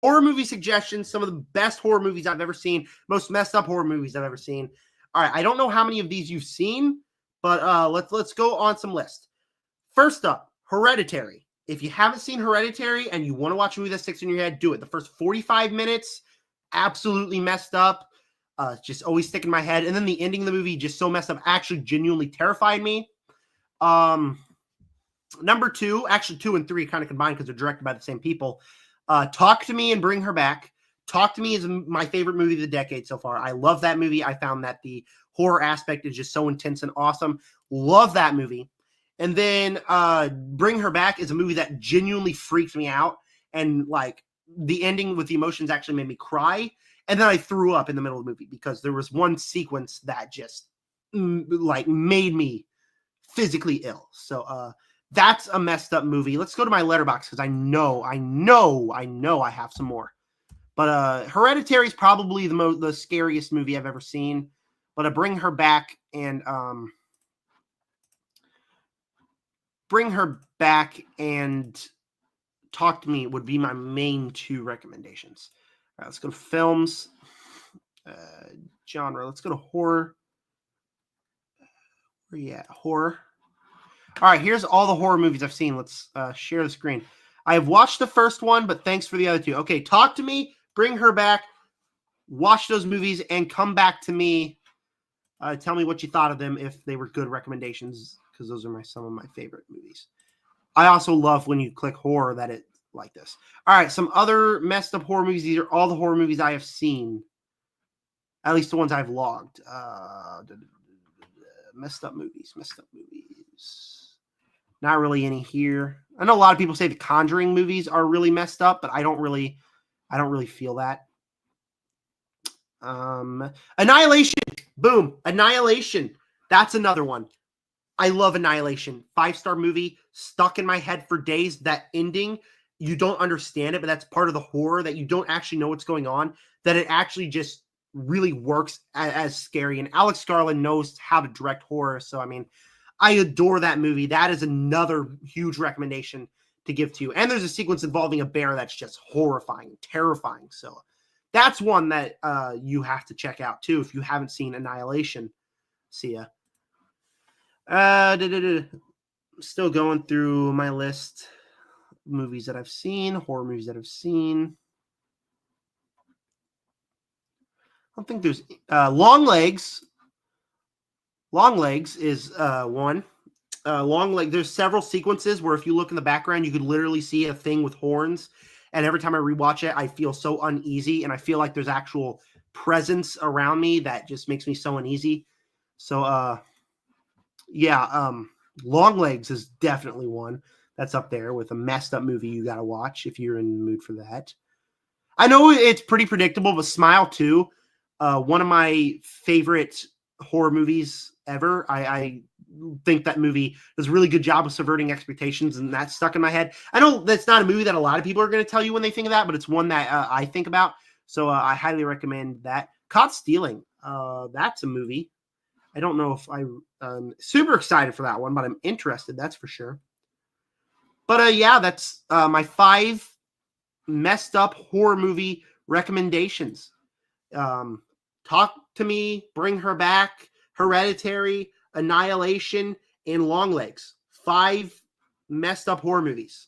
horror movie suggestions, some of the best horror movies I've ever seen, most messed up horror movies I've ever seen. All right, I don't know how many of these you've seen, but let's go on some lists. First up, Hereditary. If you haven't seen Hereditary and you want to watch a movie that sticks in your head, do it. The first 45 minutes, absolutely messed up. Just always stick in my head. And then the ending of the movie, just so messed up, actually genuinely terrified me. Number two, actually 2 and 3 kind of combined because they're directed by the same people. Talk to Me and Bring Her Back. Talk to Me is my favorite movie of the decade so far. I love that movie. I found that the horror aspect is just so intense and awesome. Love that movie. And then Bring Her Back is a movie that genuinely freaked me out. And like the ending with the emotions actually made me cry. And then I threw up in the middle of the movie because there was one sequence that just like made me physically ill. So that's a messed up movie. Let's go to my Letterboxd because I know I have some more. But Hereditary is probably the scariest movie I've ever seen. But Bring Her Back and Talk to Me would be my main 2 recommendations. All right, let's go to films. Genre. Let's go to horror. Where you at? Horror. All right, here's all the horror movies I've seen. Let's share the screen. I have watched the first one, but thanks for the other 2. Okay, Talk to Me, Bring Her Back. Watch those movies and come back to me. Tell me what you thought of them if they were good recommendations, because those are some of my favorite movies. I also love when you click horror that it like this. All right, some other messed up horror movies. These are all the horror movies I have seen, at least the ones I've logged. Messed up movies. Not really any here. I know a lot of people say the Conjuring movies are really messed up, but I don't really feel that. Annihilation. Boom. Annihilation. That's another one. I love Annihilation. 5-star movie, stuck in my head for days. That ending, you don't understand it, but that's part of the horror, that you don't actually know what's going on, that it actually just really works as scary. And Alex Garland knows how to direct horror. So, I mean, I adore that movie. That is another huge recommendation to give to you. And there's a sequence involving a bear that's just horrifying, terrifying. So that's one that you have to check out too if you haven't seen Annihilation. See ya. Still going through my list. Movies that I've seen, horror movies that I've seen. I don't think there's Long Legs. Long Legs is one. Long Legs. There's several sequences where if you look in the background, you could literally see a thing with horns. And every time I rewatch it, I feel so uneasy, and I feel like there's actual presence around me that just makes me so uneasy. So, Long Legs is definitely one that's up there with a messed up movie you got to watch if you're in the mood for that. I know it's pretty predictable, but Smile 2, one of my favorite horror movies ever. I think that movie does a really good job of subverting expectations, and that's stuck in my head. I know that's not a movie that a lot of people are going to tell you when they think of that, but it's one that I think about. So I highly recommend that. Caught Stealing. That's a movie. I don't know if I'm super excited for that one, but I'm interested. That's for sure. But that's my 5 messed up horror movie recommendations. Talk to Me, Bring Her Back, Hereditary, Annihilation, and Long Legs. 5 messed up horror movies.